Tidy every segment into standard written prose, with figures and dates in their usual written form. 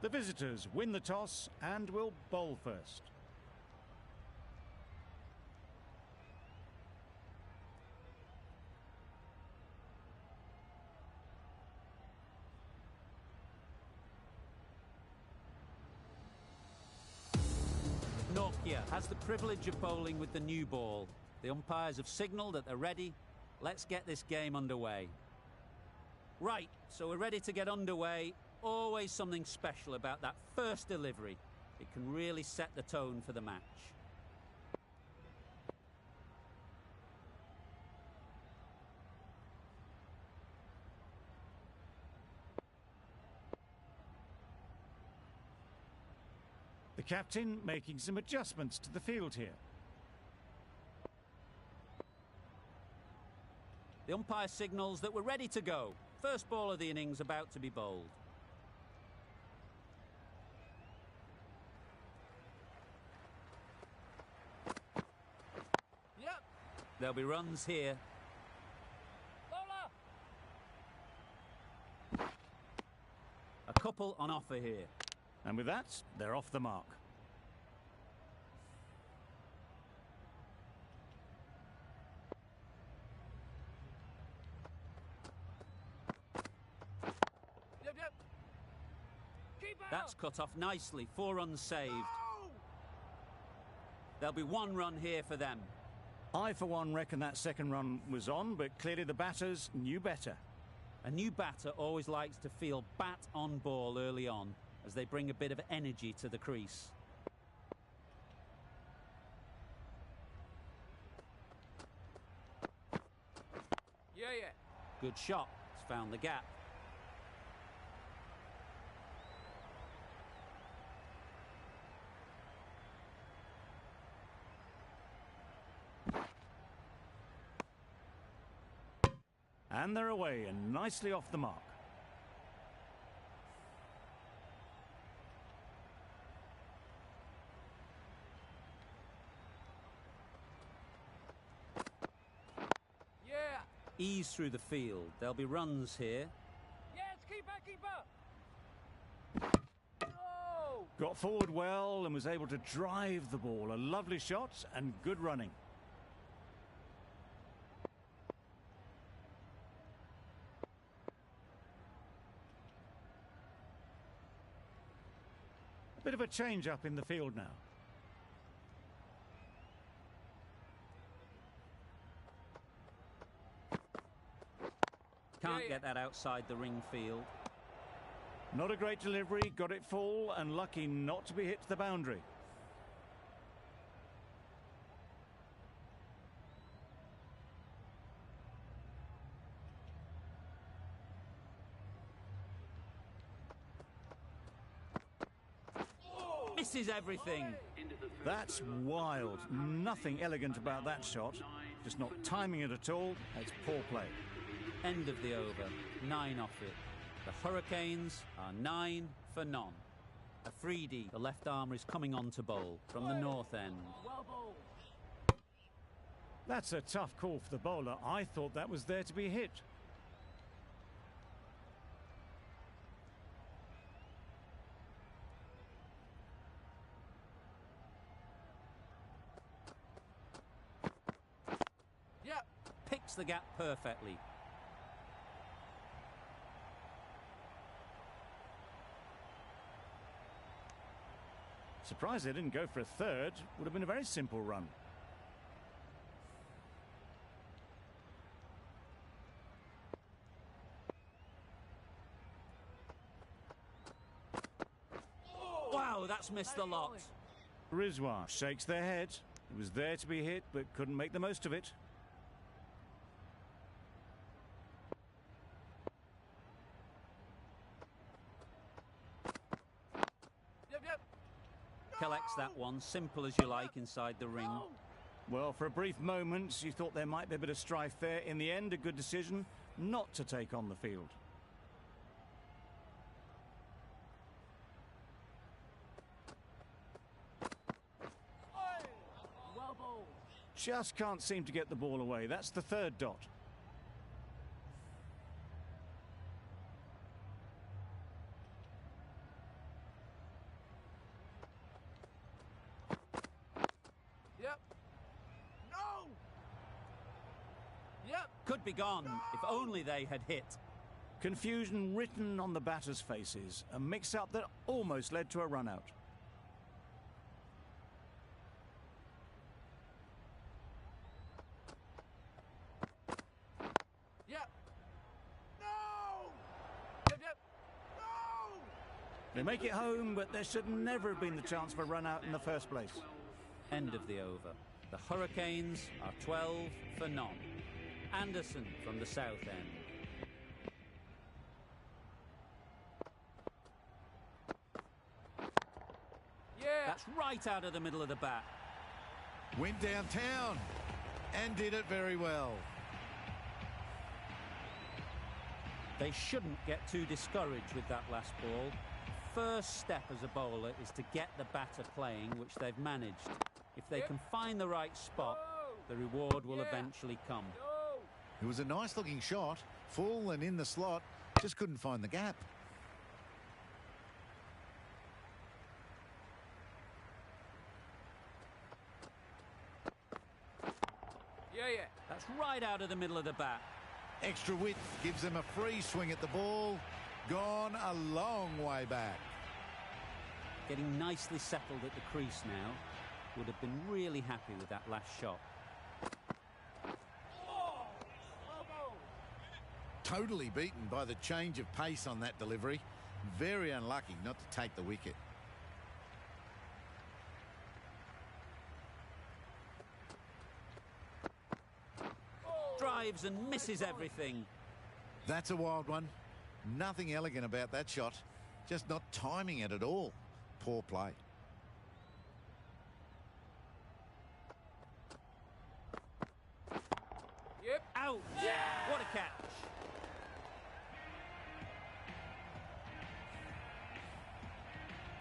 The visitors win the toss and will bowl first. Nokia has the privilege of bowling with the new ball. The umpires have signalled that they're ready. Let's get this game underway. Right, so we're ready to get underway. Always something special about that first delivery. It can really set the tone for the match. The captain making some adjustments to the field here. The umpire signals that we're ready to go. First ball of the innings about to be bowled. Yep. There'll be runs here. Bowler. A couple on offer here. And with that, they're off the mark. Yep. Keep out. That's cut off nicely. 4 runs saved. No! There'll be 1 run here for them. I, for one, reckon that second run was on, but clearly the batters knew better. A new batter always likes to feel bat on ball early on, as they bring a bit of energy to the crease. Yeah. Good shot. It's found the gap. And they're away and nicely off the mark. Yeah. Ease through the field. There'll be runs here. Yes, keeper. No! Got forward well and was able to drive the ball. A lovely shot and good running. A bit of a change up in the field now. Can't get that outside the ring field. Not a great delivery, got it full and lucky not to be hit to the boundary. Misses everything. That's wild. Nothing elegant about that shot. Just not timing it at all. It's poor play. End of the over. 9 off it. The Hurricanes are 9 for none. Afridi, the left armer, is coming on to bowl from the north end. Well bowled. That's a tough call for the bowler. I thought that was there to be hit. Yep. Picks the gap perfectly. Surprised they didn't go for a third. Would have been a very simple run. Wow, that's missed the lot. Rizwan shakes their head. It was there to be hit, but couldn't make the most of it. Yep. Collects that one, simple as you like, inside the ring. No! Well, for a brief moment, you thought there might be a bit of strife there. In the end, a good decision not to take on the field. Well bowled. Just can't seem to get the ball away. That's the third dot. Yep. Could be gone if only they had hit. Confusion written on the batters' faces. A mix-up that almost led to a run-out. Yep. No! Yep. No! They make it home, but there should never have been the chance for a run-out in the first place. End of the over. The Hurricanes are 12 for none. Anderson from the south end. Yeah. That's right out of the middle of the bat. Went downtown and did it very well. They shouldn't get too discouraged with that last ball. First step as a bowler is to get the batter playing, which they've managed. If they can find the right spot, the reward will eventually come. No! It was a nice looking shot, full and in the slot, just couldn't find the gap. Yeah. That's right out of the middle of the bat. Extra width gives them a free swing at the ball. Gone a long way back. Getting nicely settled at the crease now. Would have been really happy with that last shot. Totally beaten by the change of pace on that delivery. Very unlucky not to take the wicket. Drives and misses everything. That's a wild one. Nothing elegant about that shot. Just not timing it at all. Poor play. Yep. Out! What a catch!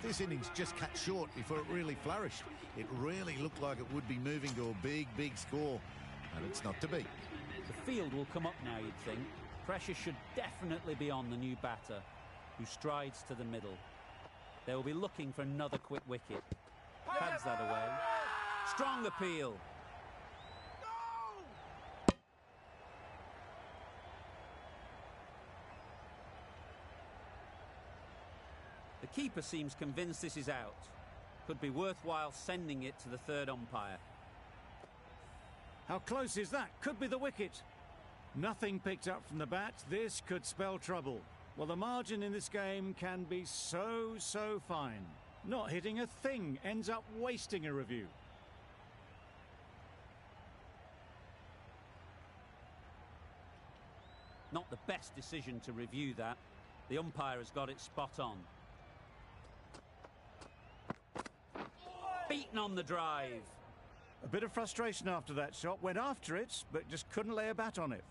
This innings just cut short before it really flourished. It really looked like it would be moving to a big score, and it's not to be. The field will come up now, you'd think. Pressure should definitely be on the new batter, who strides to the middle. They will be looking for another quick wicket. Pads that away. Strong appeal. The keeper seems convinced this is out. Could be worthwhile sending it to the third umpire. How close is that? Could be the wicket. Nothing picked up from the bat. This could spell trouble. Well, the margin in this game can be so fine. Not hitting a thing ends up wasting a review. Not the best decision to review that. The umpire has got it spot on. Beaten on the drive. A bit of frustration after that shot. Went after it, but just couldn't lay a bat on it.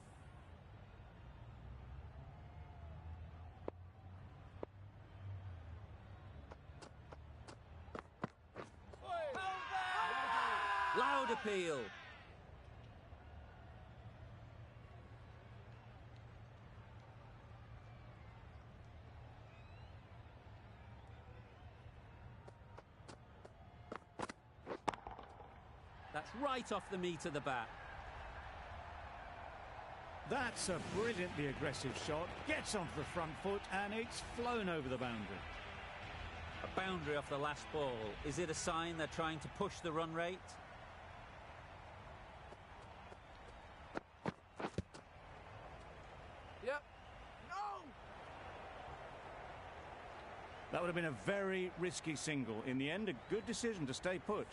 Loud appeal. That's right off the meat of the bat. That's a brilliantly aggressive shot. Gets onto the front foot and it's flown over the boundary. A boundary off the last ball. Is it a sign they're trying to push the run rate? Yep. No! That would have been a very risky single. In the end, a good decision to stay put.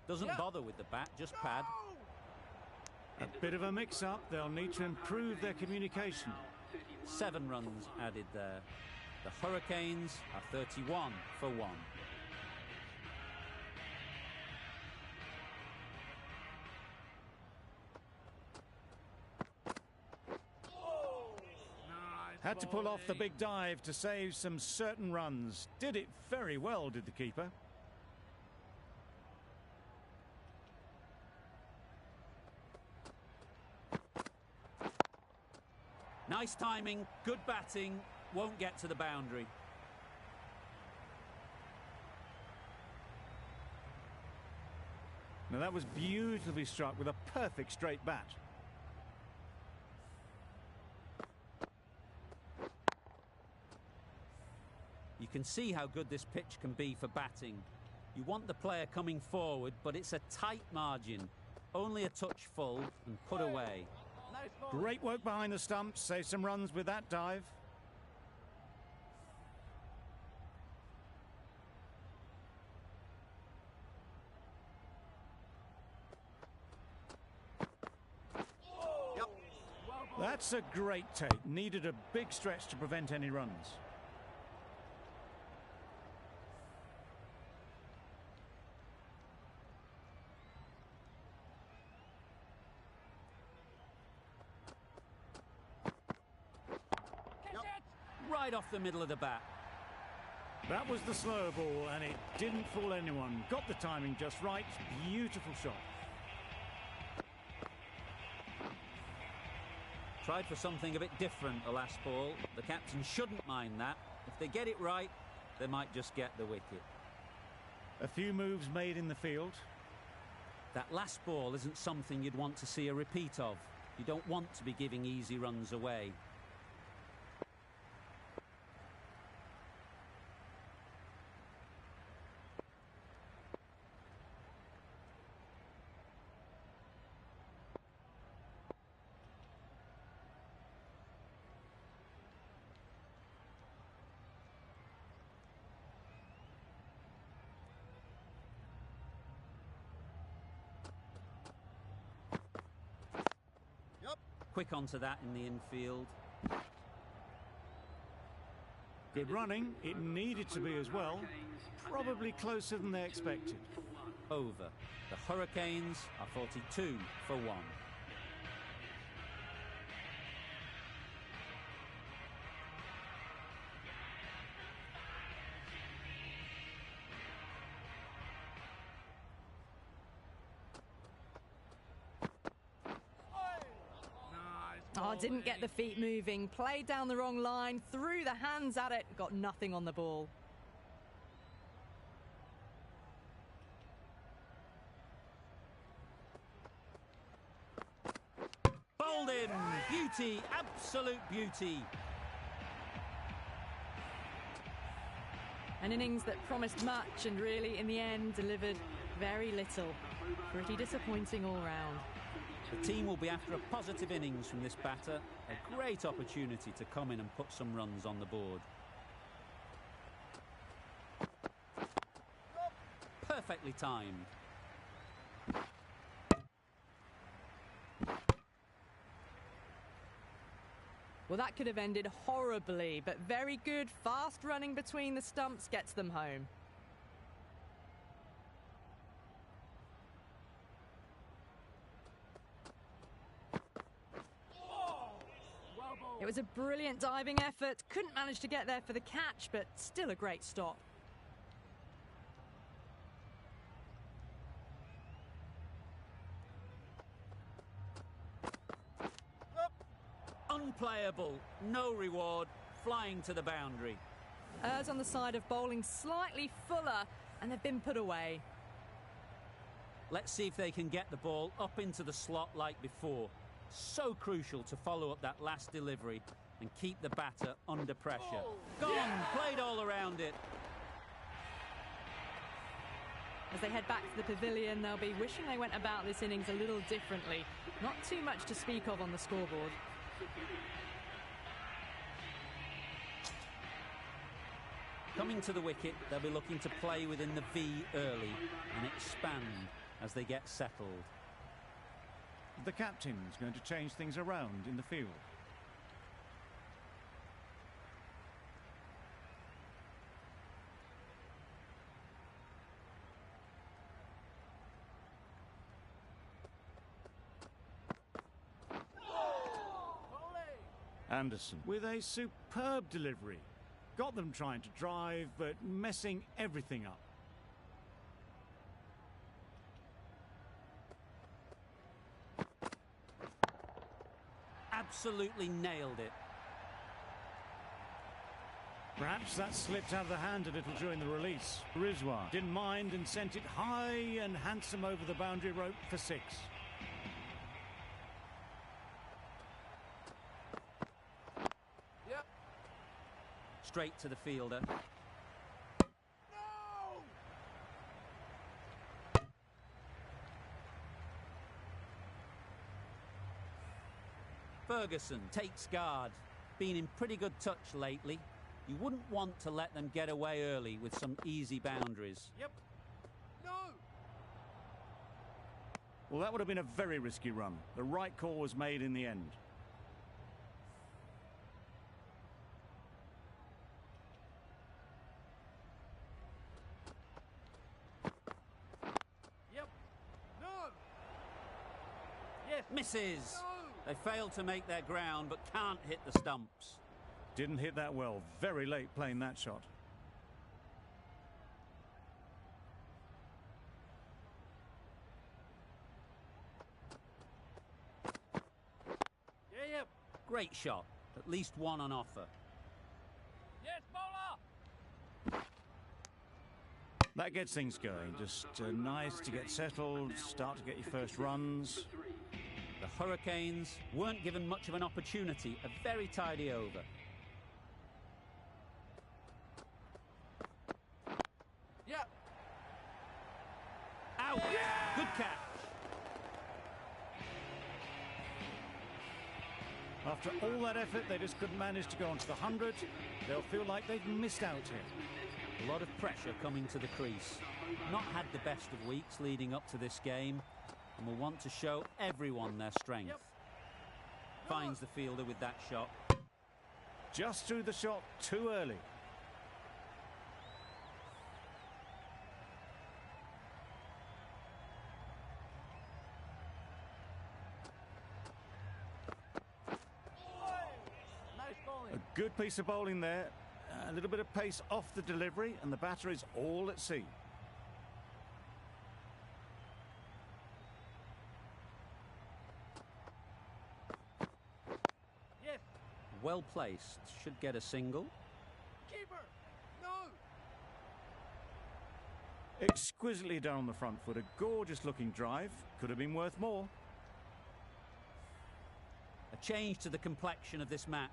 Doesn't bother with the bat, just pad. A bit of a mix-up. They'll need to improve their communication. 7 runs added there. The Hurricanes are 31 for 1. Had to pull off the big dive to save some certain runs. Did it very well, did the keeper. Nice timing, good batting, won't get to the boundary. Now that was beautifully struck with a perfect straight bat. You can see how good this pitch can be for batting. You want the player coming forward, but it's a tight margin. Only a touch full and put away. Great work behind the stumps. Save some runs with that dive. That's a great take. Needed a big stretch to prevent any runs. Right off the middle of the bat. That was the slow ball, and it didn't fool anyone. Got the timing just right. Beautiful shot. Tried for something a bit different the last ball. The captain shouldn't mind that. If they get it right, they might just get the wicket. A few moves made in the field. That last ball isn't something you'd want to see a repeat of. You don't want to be giving easy runs away. Quick onto that in the infield. Good running. It needed to be as well. Probably closer than they expected. Over. The Hurricanes are 42 for 1. Oh, didn't get the feet moving. Played down the wrong line. Threw the hands at it. Got nothing on the ball. Bowled in. Beauty. Absolute beauty. An innings that promised much and really, in the end, delivered very little. Pretty disappointing all round. The team will be after a positive innings from this batter. A great opportunity to come in and put some runs on the board. Perfectly timed. Well, that could have ended horribly, but very good. Fast running between the stumps gets them home. It was a brilliant diving effort. Couldn't manage to get there for the catch, but still a great stop. Unplayable. No reward. Flying to the boundary. Errs on the side of bowling slightly fuller, and they've been put away. Let's see if they can get the ball up into the slot like before. So crucial to follow up that last delivery and keep the batter under pressure. Gone! Played all around it. As they head back to the pavilion, they'll be wishing they went about this innings a little differently. Not too much to speak of on the scoreboard. Coming to the wicket, they'll be looking to play within the V early and expand as they get settled. The captain's going to change things around in the field. Anderson with a superb delivery. Got them trying to drive, but messing everything up. Absolutely nailed it. Perhaps that slipped out of the hand a little during the release. Rizwa didn't mind and sent it high and handsome over the boundary rope for 6. Yep. Straight to the fielder. No! Ferguson takes guard. Been in pretty good touch lately. You wouldn't want to let them get away early with some easy boundaries. Yep. No! Well, that would have been a very risky run. The right call was made in the end. Yep. No! Yes. Misses! No! They failed to make their ground but can't hit the stumps. Didn't hit that well. Very late playing that shot. Yeah, yep. Great shot. At least one on offer. Yes, bowler! That gets things going. Just nice to get settled, start to get your first runs. The Hurricanes weren't given much of an opportunity. A very tidy over. Yep. Out! Good catch. After all that effort, they just couldn't manage to go onto the 100. They'll feel like they've missed out here. A lot of pressure coming to the crease. Not had the best of weeks leading up to this game, and will want to show everyone their strength. Yep. Finds the fielder with that shot. Just threw the shot too early. Nice bowling. A good piece of bowling there. A little bit of pace off the delivery, and the batter is all at sea. Yes. Well placed. Should get a single. Keeper. No! Exquisitely done on the front foot. A gorgeous looking drive. Could have been worth more. A change to the complexion of this match.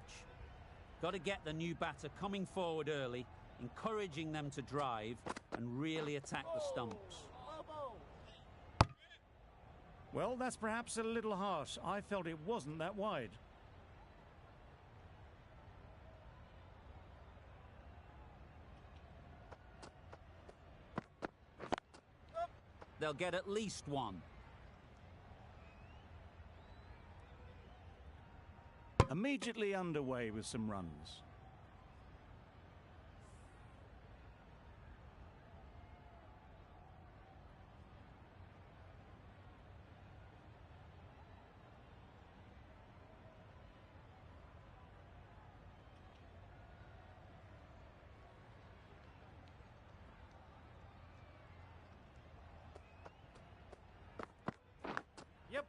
Got to get the new batter coming forward early, encouraging them to drive and really attack the stumps. Well, that's perhaps a little harsh. I felt it wasn't that wide. They'll get at least one. Immediately underway with some runs. Yep.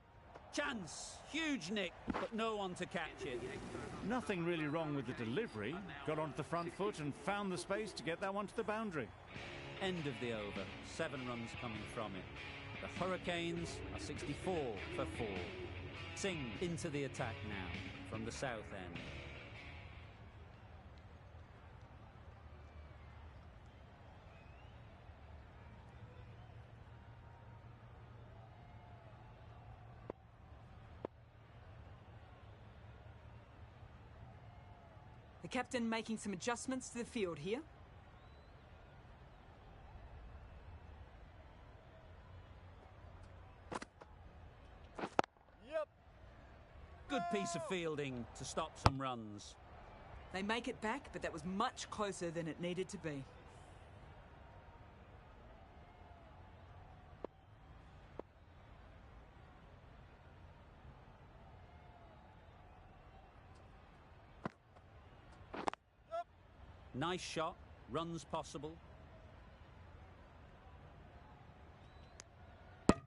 Chance! Huge nick, but no one to catch it. Nothing really wrong with the delivery. Got onto the front foot and found the space to get that one to the boundary. End of the over. 7 runs coming from it. The Hurricanes are 64 for 4. Singh into the attack now from the south end. The captain making some adjustments to the field here. Yep. Good piece of fielding to stop some runs. They make it back, but that was much closer than it needed to be. Nice shot, runs possible.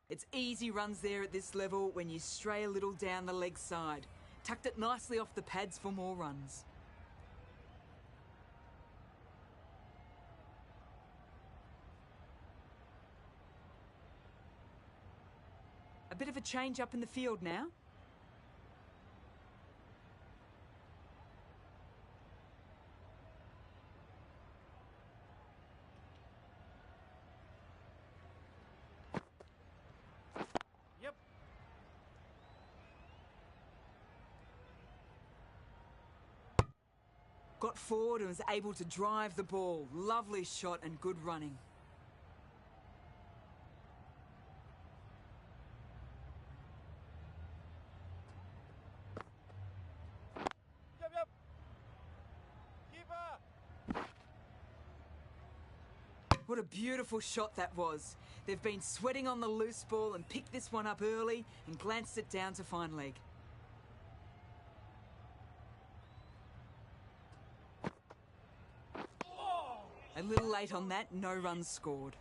It's easy runs there at this level when you stray a little down the leg side. Tucked it nicely off the pads for more runs. A bit of a change up in the field now. Yep. Got forward and was able to drive the ball. Lovely shot and good running. Yep, yep. Keeper. What a beautiful shot that was. They've been sweating on the loose ball and picked this one up early and glanced it down to fine leg. A little late on that, no runs scored.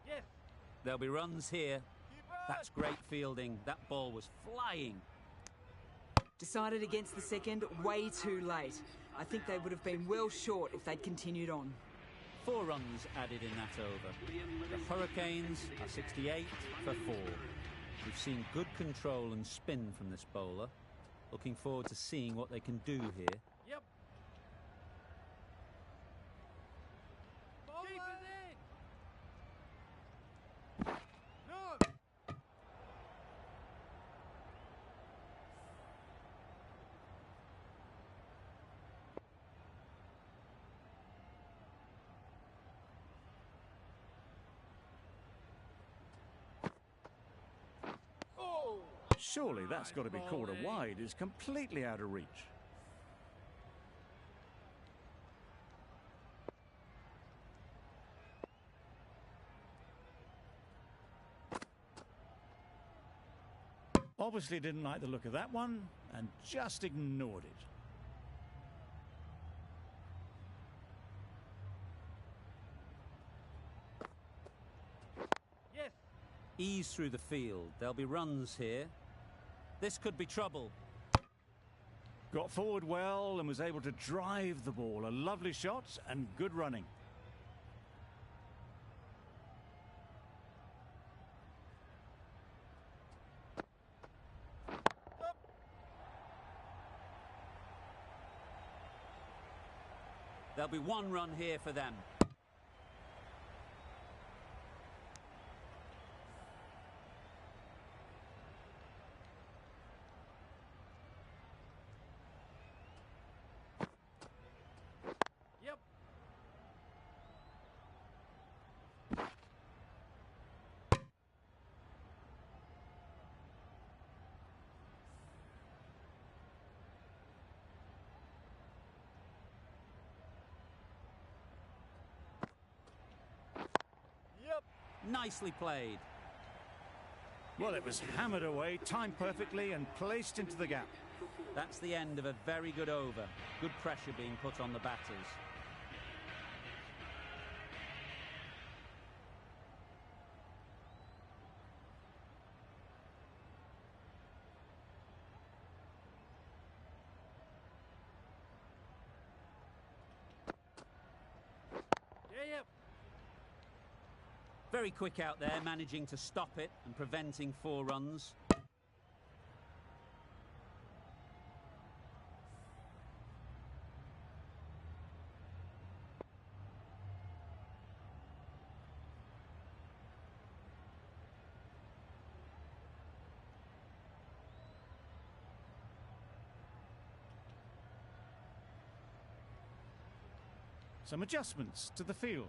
Yes. There'll be runs here. Keeper. That's great fielding. That ball was flying. Decided against the second way too late. I think they would have been well short if they'd continued on. 4 runs added in that over. The Hurricanes are 68 for 4. We've seen good control and spin from this bowler. Looking forward to seeing what they can do here. Yep. Keep it in. No. Oh. Surely that's got to be called a wide. It's completely out of reach. Obviously didn't like the look of that one and just ignored it. Yes. Ease through the field. There'll be runs here. This could be trouble. Got forward well and was able to drive the ball. A lovely shot and good running. There'll be 1 run here for them. Yep. Yep. Nicely played. Well, it was hammered away, timed perfectly and placed into the gap. That's the end of a very good over. Good pressure being put on the batters. Yeah, yep. Very quick out there, managing to stop it and preventing 4 runs. Some adjustments to the field.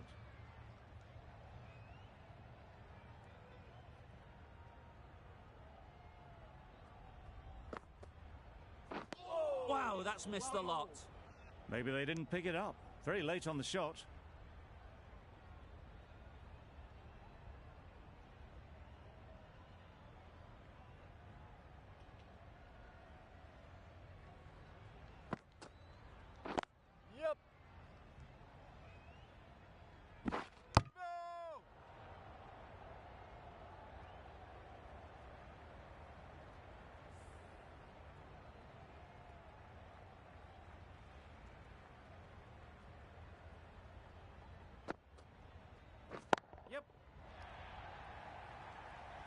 Wow, that's missed the lot. Maybe they didn't pick it up. Very late on the shot. Yep. No.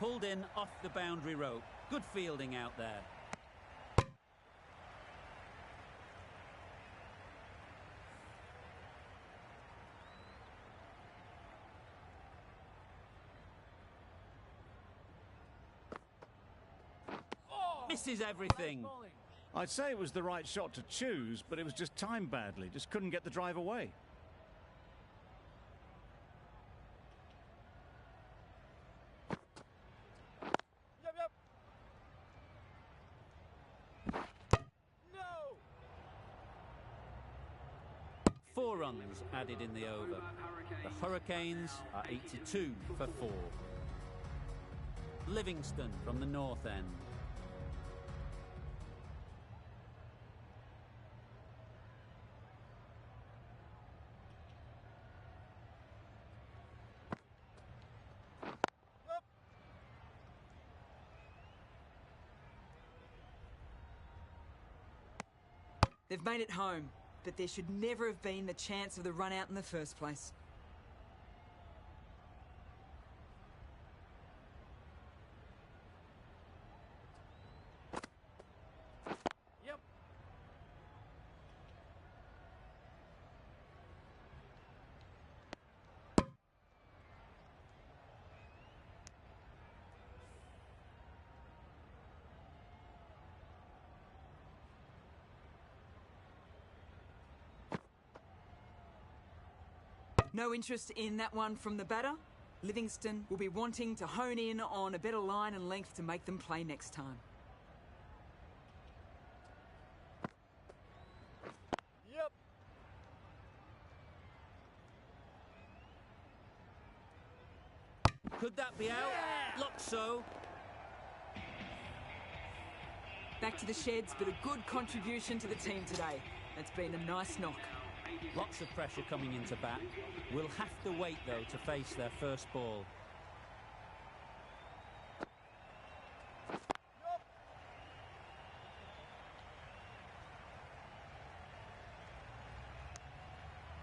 Pulled in off the boundary rope. Good fielding out there. Misses everything. I'd say it was the right shot to choose, but it was just timed badly. Just couldn't get the drive away. Yep, yep. No! 4 runs added in the over. The Hurricanes are 82 for 4. Livingston from the north end. They've made it home, but there should never have been the chance of the run out in the first place. Yep. No interest in that one from the batter. Livingston will be wanting to hone in on a better line and length to make them play next time. Yep. Could that be out? Looks so. Back to the sheds, but a good contribution to the team today. It's been a nice knock. Lots of pressure coming into bat. We'll have to wait, though, to face their first ball.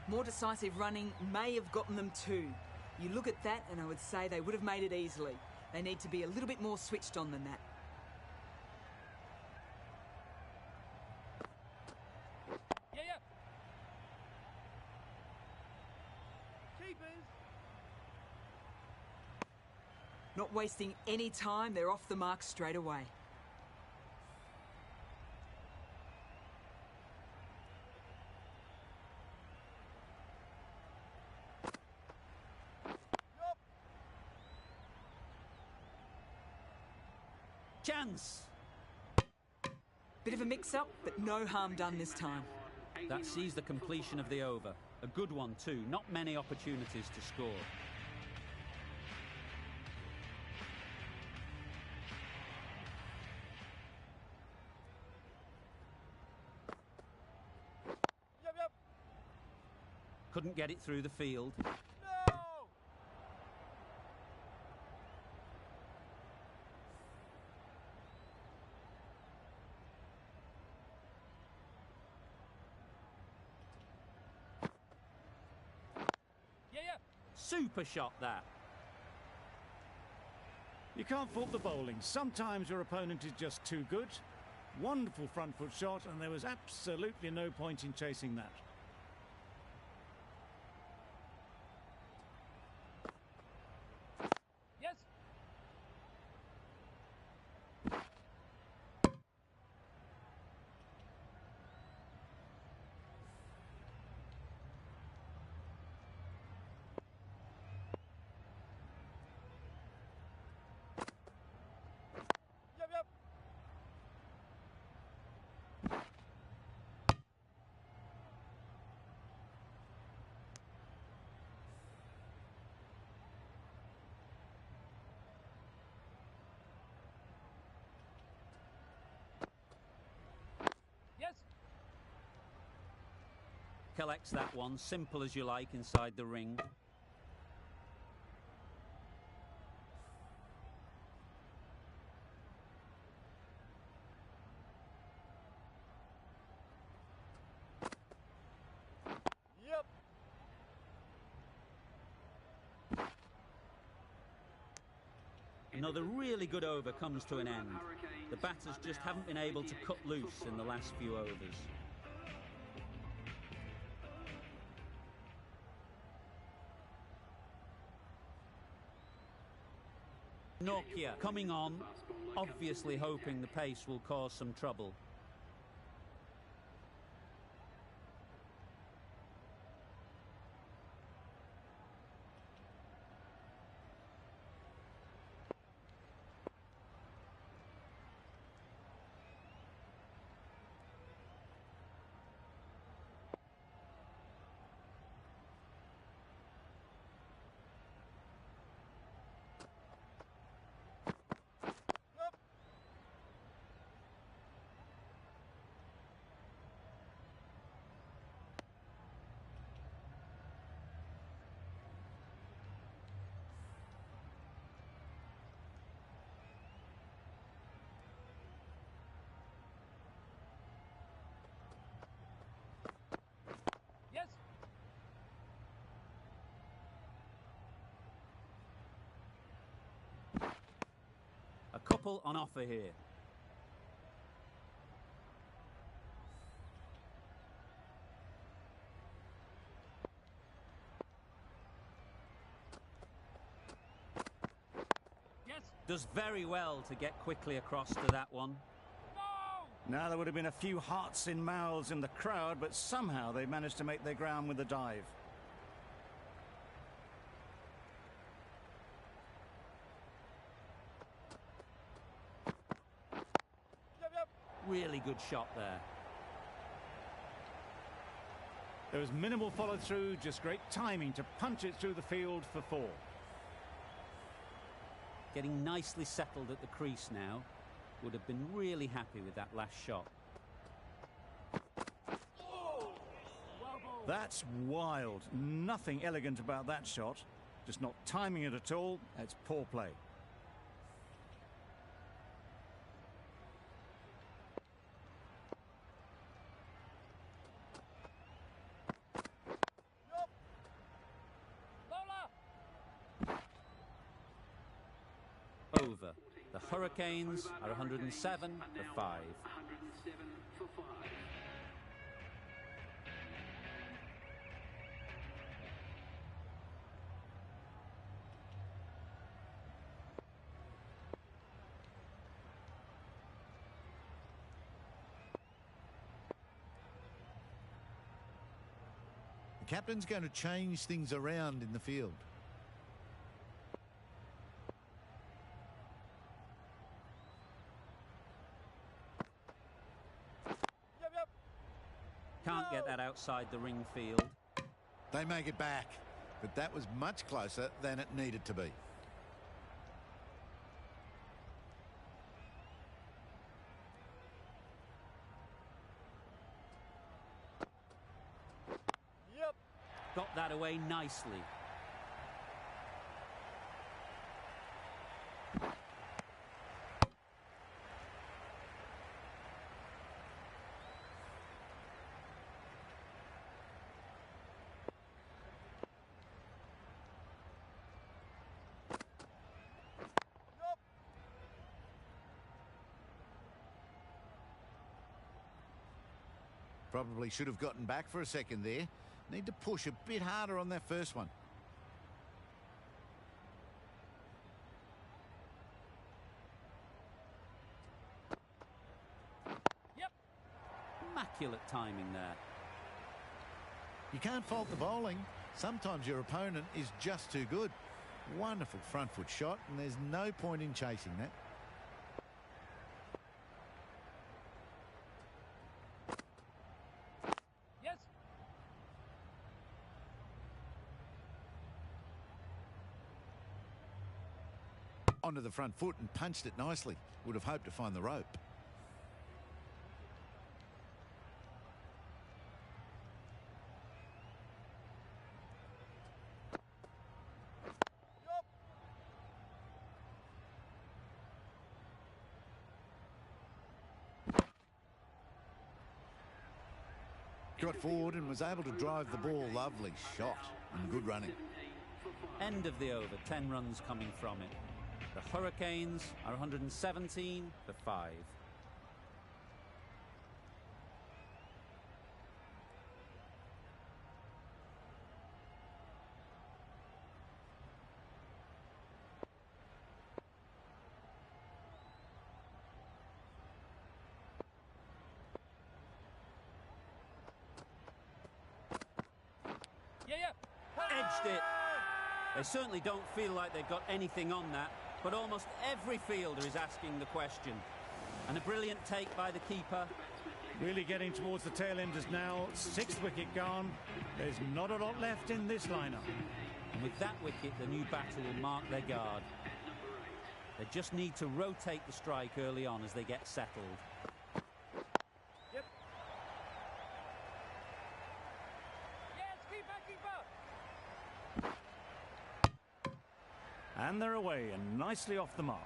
More decisive running may have gotten them too. You look at that and I would say they would have made it easily. They need to be a little bit more switched on than that. Yeah, yeah. Keepers. Not wasting any time, they're off the mark straight away. Chance! Bit of a mix-up, but no harm done this time. That sees the completion of the over. A good one, too. Not many opportunities to score. Yep, yep. Couldn't get it through the field. No! Yeah, yeah. Super shot, that. You can't fault the bowling. Sometimes your opponent is just too good. Wonderful front foot shot, and there was absolutely no point in chasing that. Yes. Yep, yep. Yes. Collects that one, simple as you like, inside the ring. Yep. Another really good over comes to an end. The batters just haven't been able to cut loose in the last few overs. Nokia coming on, obviously hoping the pace will cause some trouble. Yes. A couple on offer here. Yes. Does very well to get quickly across to that one. No. Now, there would have been a few hearts in mouths in the crowd, but somehow they managed to make their ground with a dive. Yep, yep. Really good shot there. There was minimal follow-through, just great timing to punch it through the field for 4. Getting nicely settled at the crease now. Would have been really happy with that last shot. That's wild. Nothing elegant about that shot. Just not timing it at all. It's poor play. Lola. Over. The Hurricanes are 107 for 5. The captain's going to change things around in the field. Yep, yep. Can't get that outside the ring field. They make it back, but that was much closer than it needed to be. Yep. Got that away nicely. Probably should have gotten back for a second there. Need to push a bit harder on that first one. Yep. Immaculate timing there. You can't fault the bowling. Sometimes your opponent is just too good. Wonderful front foot shot, and there's no point in chasing that. Yes. Onto the front foot and punched it nicely. Would have hoped to find the rope. Yep. Got forward and was able to drive the ball. Lovely shot and good running. End of the over. 10 runs coming from it. The Hurricanes are 117 for 5. Yeah, yeah. Edged it. They certainly don't feel like they've got anything on that, but almost every fielder is asking the question. And a brilliant take by the keeper. Really getting towards the tail enders now. 6th wicket gone. There's not a lot left in this lineup. And with that wicket, the new batter will mark their guard. They just need to rotate the strike early on as they get settled. Yep. Yes, keeper, keeper. And they're away and nicely off the mark.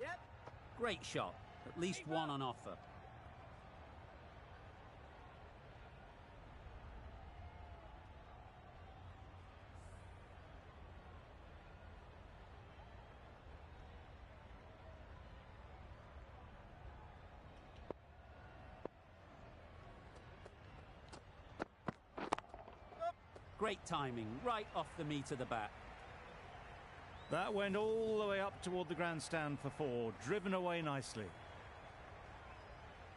Yep. Great shot. At least one on offer. Great timing, right off the meat of the bat. That went all the way up toward the grandstand for 4, driven away nicely.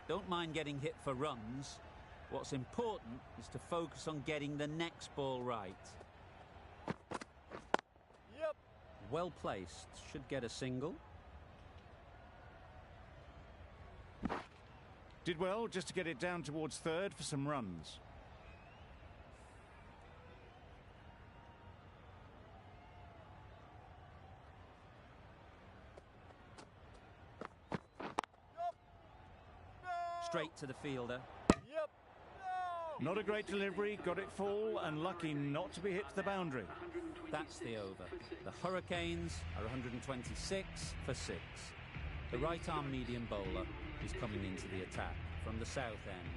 Don't mind getting hit for runs. What's important is to focus on getting the next ball right. Yep. Well placed, should get a single. Did well just to get it down towards 3rd for some runs. Straight to the fielder. Yep. No. Not a great delivery, got it full and lucky not to be hit to the boundary. That's the over. The Hurricanes are 126 for 6. The right-arm medium bowler is coming into the attack from the south end.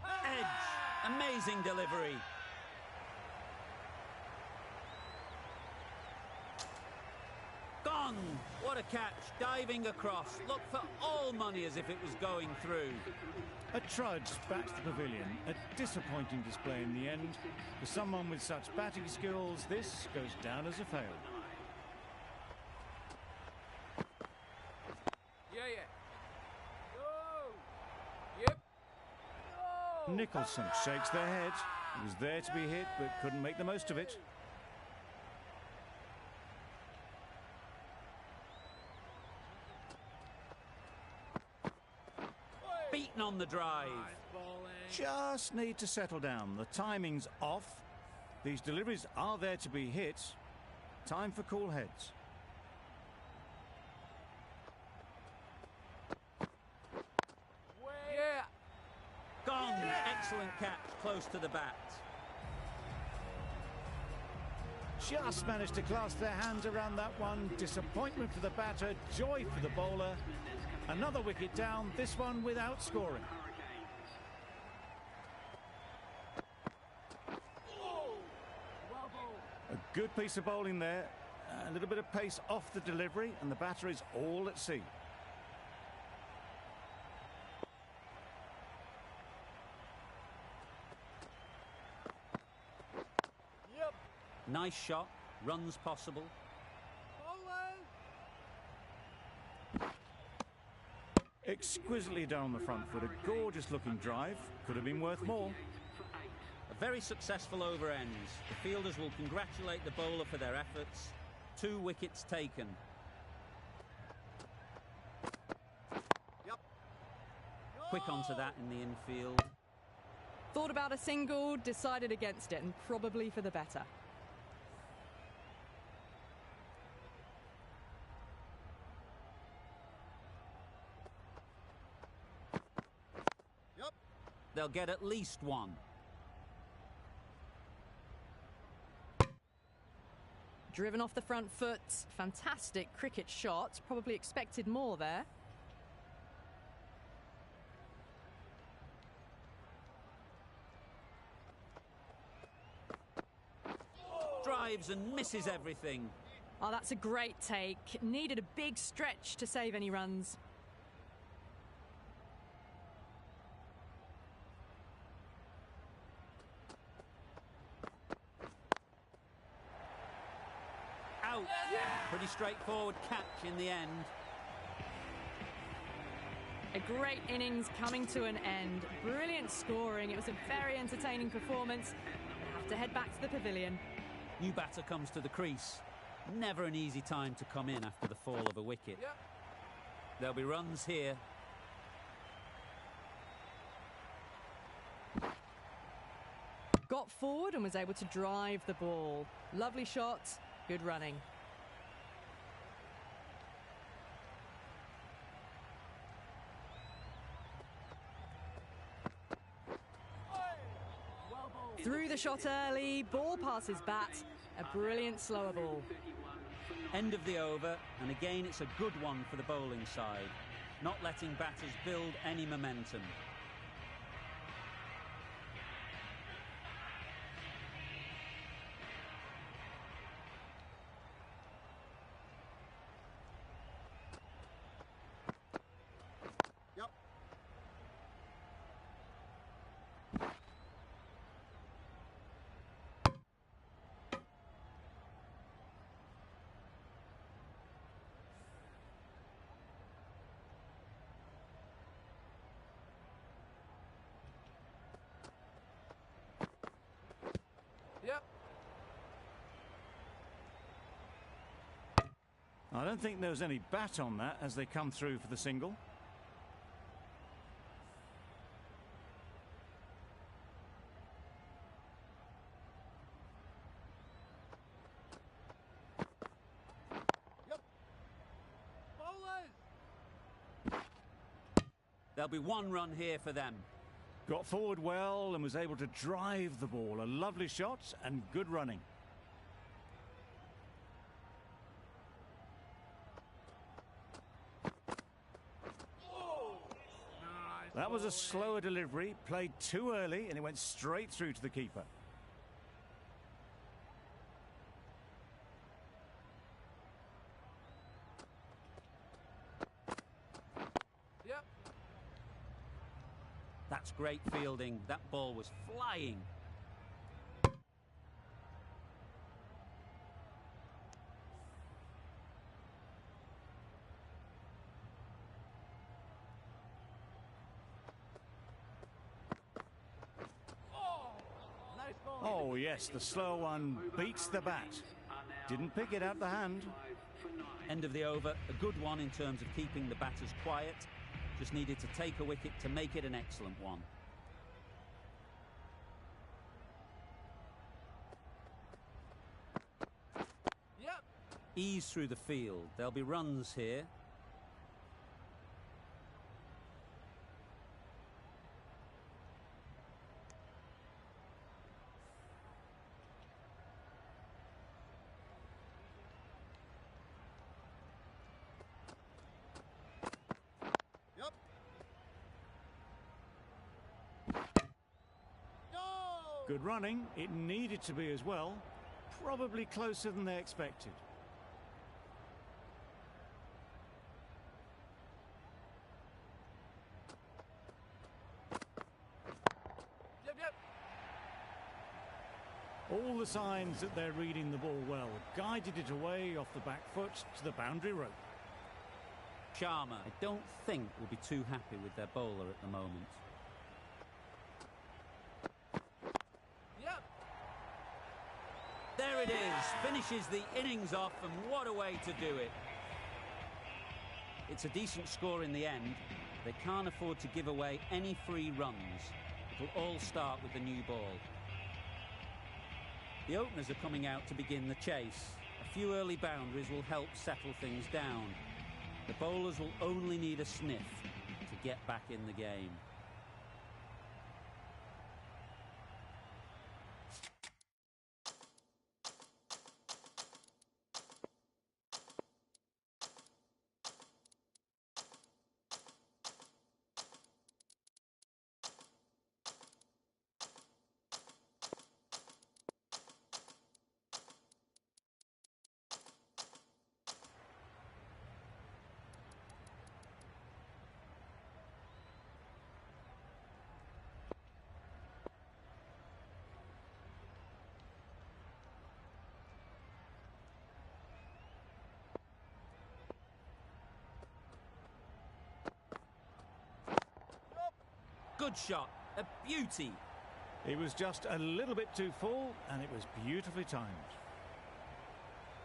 Edge! Amazing delivery. Gone! What a catch, diving across. Looked for all money as if it was going through. A trudge back to the pavilion. A disappointing display in the end. For someone with such batting skills, this goes down as a fail. Yeah, yeah. No. Yep. No. Nicholson shakes their head. He was there to be hit, but couldn't make the most of it. Beaten on the drive. Just need to settle down. The timing's off. These deliveries are there to be hit. Time for cool heads. Yeah. Gone. Excellent catch, close to the bat. Just managed to clasp their hands around that one. Disappointment for the batter, joy for the bowler. Another wicket down, this one without scoring. A good piece of bowling there. A little bit of pace off the delivery, and the batter is all at sea. Yep. Nice shot, runs possible. Exquisitely down the front foot, a gorgeous looking drive. Could have been worth more. A very successful over ends. The fielders will congratulate the bowler for their efforts. 2 wickets taken. Yep. Quick onto that in the infield. Thought about a single, decided against it, and probably for the better. They'll get at least one. Driven off the front foot. Fantastic cricket shot. Probably expected more there. Drives and misses everything. Oh, that's a great take. Needed a big stretch to save any runs. Out. Pretty straightforward catch in the end. A great innings coming to an end. Brilliant scoring. It was a very entertaining performance. We'll have to head back to the pavilion. New batter comes to the crease. Never an easy time to come in after the fall of a wicket. There'll be runs here. Got forward and was able to drive the ball. Lovely shot, good running. Threw the shot early, ball passes bat, a brilliant slower ball. End of the over, and again it's a good one for the bowling side, not letting batters build any momentum. I don't think there was any bat on that as they come through for the single. There'll be one run here for them. Got forward well and was able to drive the ball. A lovely shot and good running. That was a slower delivery, played too early, and it went straight through to the keeper. That's great fielding. That ball was flying. Oh yes, the slow one beats the bat. Didn't pick it out the hand. End of the over, a good one in terms of keeping the batters quiet. Just needed to take a wicket to make it an excellent one. Ease through the field. There'll be runs here. Good running. It needed to be as well. Probably closer than they expected. All the signs that they're reading the ball well. Guided it away off the back foot to the boundary rope. Sharma, I don't think, will be too happy with their bowler at the moment. There it is, finishes the innings off, and what a way to do it. It's a decent score in the end. They can't afford to give away any free runs. It'll all start with the new ball. The openers are coming out to begin the chase. A few early boundaries will help settle things down. The bowlers will only need a sniff to get back in the game. Good shot, a beauty. He was just a little bit too full, and it was beautifully timed.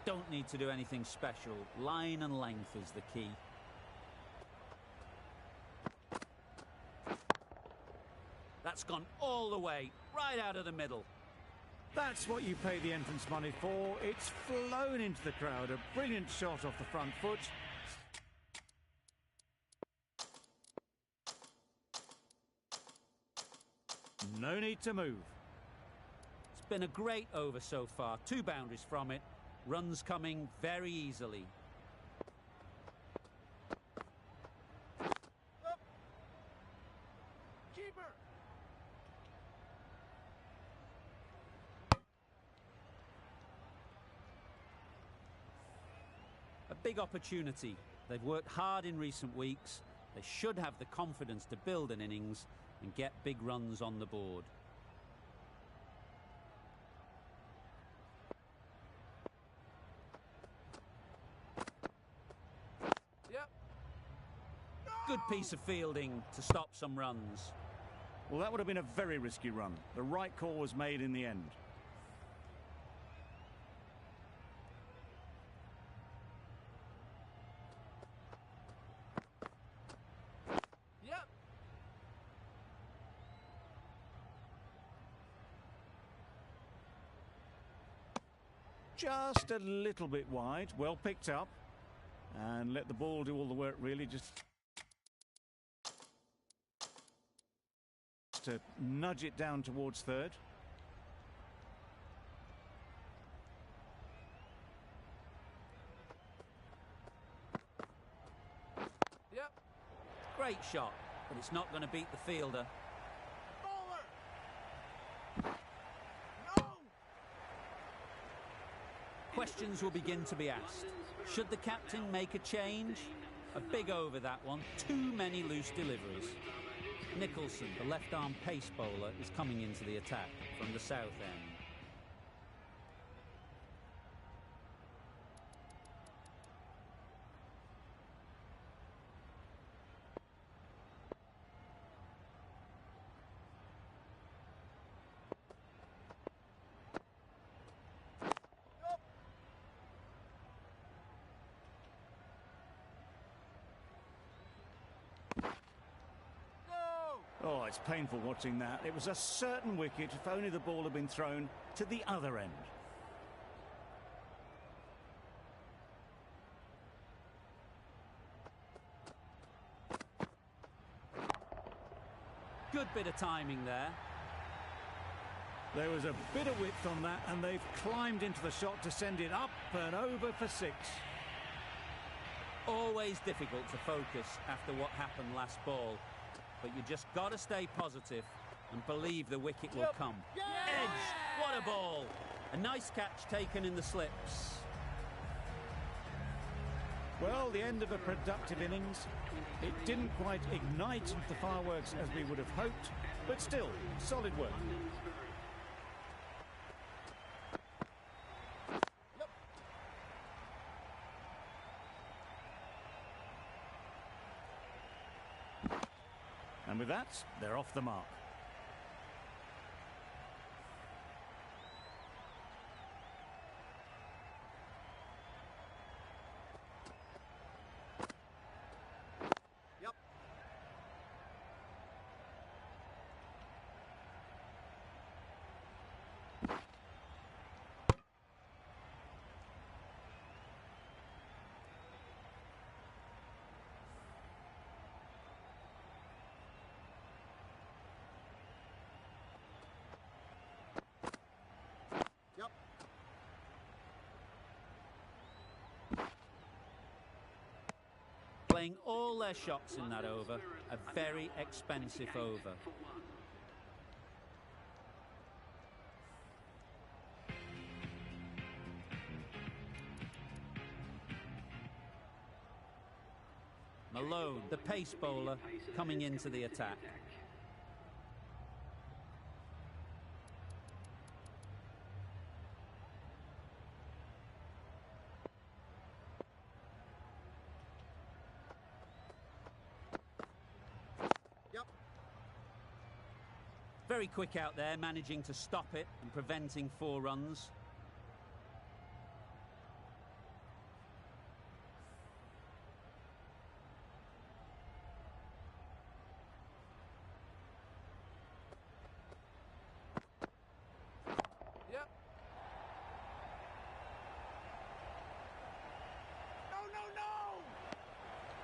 Don't need to do anything special. Line and length is the key. That's gone all the way, right out of the middle. That's what you pay the entrance money for. It's flown into the crowd. A brilliant shot off the front foot. No need to move. It's been a great over so far. 2 boundaries from it. Runs coming very easily. Keeper. A big opportunity. They've worked hard in recent weeks. They should have the confidence to build an innings and get big runs on the board. Yep. Good piece of fielding to stop some runs. Well, that would have been a very risky run. The right call was made in the end. Yep. Just a little bit wide. Well picked up. And let the ball do all the work, really. Just to nudge it down towards third. Yep. Great shot, but it's not going to beat the fielder. Bowler. No. Questions will begin to be asked. Should the captain make a change? A big over that one. Too many loose deliveries. Nicholson, the left-arm pace bowler, is coming into the attack from the south end. Oh, it's painful watching that. It was a certain wicket if only the ball had been thrown to the other end. Good bit of timing there. There was a bit of width on that, and they've climbed into the shot to send it up and over for 6. Always difficult to focus after what happened last ball. But you just got to stay positive and believe the wicket will come. Edge, what a ball. A nice catch taken in the slips. Well, the end of a productive innings. It didn't quite ignite the fireworks as we would have hoped, but still, solid work. And with that, they're off the mark. Yep. playing all their shots in that over. A very expensive over. Malone, the pace bowler, coming into the attack. Very quick out there, managing to stop it and preventing 4 runs. Yep. No!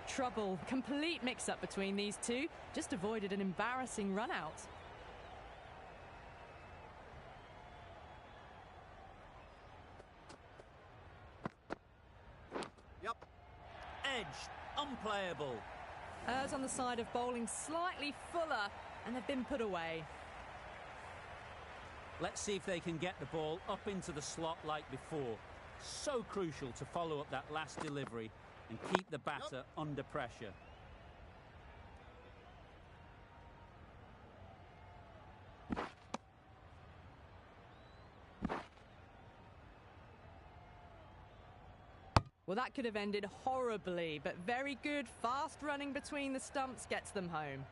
Trouble. Complete mix-up between these two. Just avoided an embarrassing run-out. Edged, unplayable. Errs on the side of bowling slightly fuller, and they've been put away. Let's see if they can get the ball up into the slot like before. So crucial to follow up that last delivery and keep the batter under pressure. Well, that could have ended horribly, but very good, fast running between the stumps gets them home.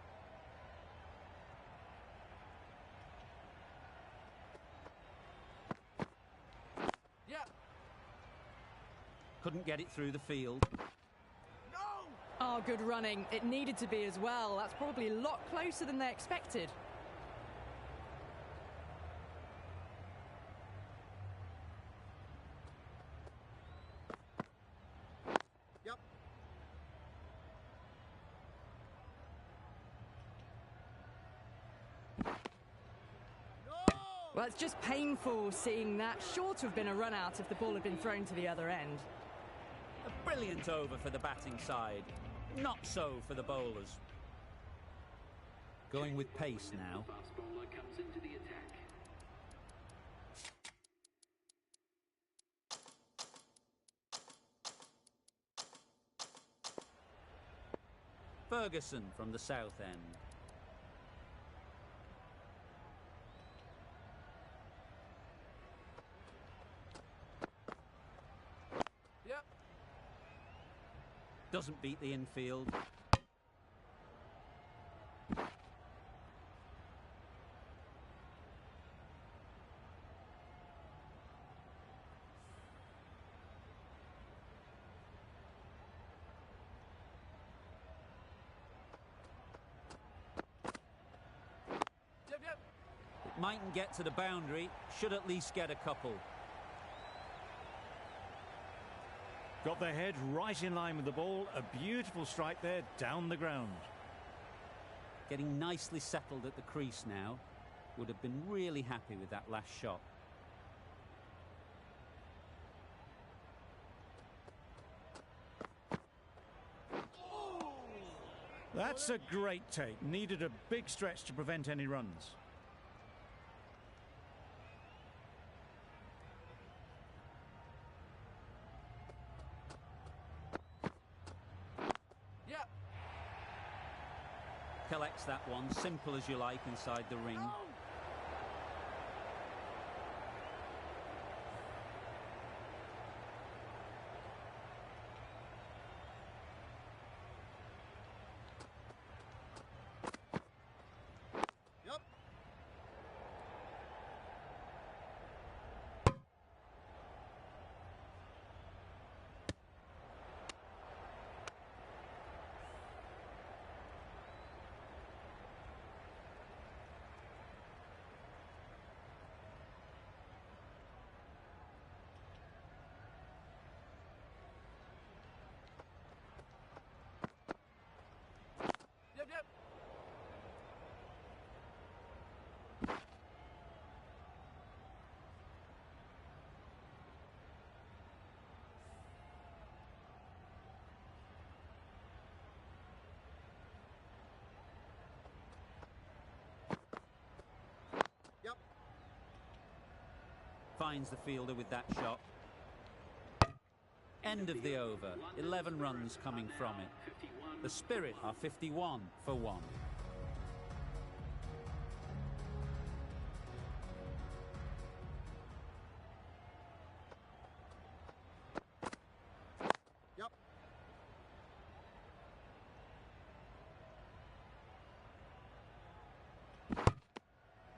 Yep. Couldn't get it through the field. No! Oh, good running. It needed to be as well. That's probably a lot closer than they expected. Well, it's just painful seeing that. Sure to have been a run out if the ball had been thrown to the other end. A brilliant over for the batting side. Not so for the bowlers. Going with pace now. Ferguson from the south end. Yep. Doesn't beat the infield. Yep. It mightn't get to the boundary, should at least get a couple. Got their head right in line with the ball. A beautiful strike there down the ground. Getting nicely settled at the crease now. Would have been really happy with that last shot. That's a great take. Needed a big stretch to prevent any runs. Yep. Collects that one, simple as you like, inside the ring. finds the fielder with that shot. End of the over. 11 runs coming from it. The Spirit are 51 for 1. Yep.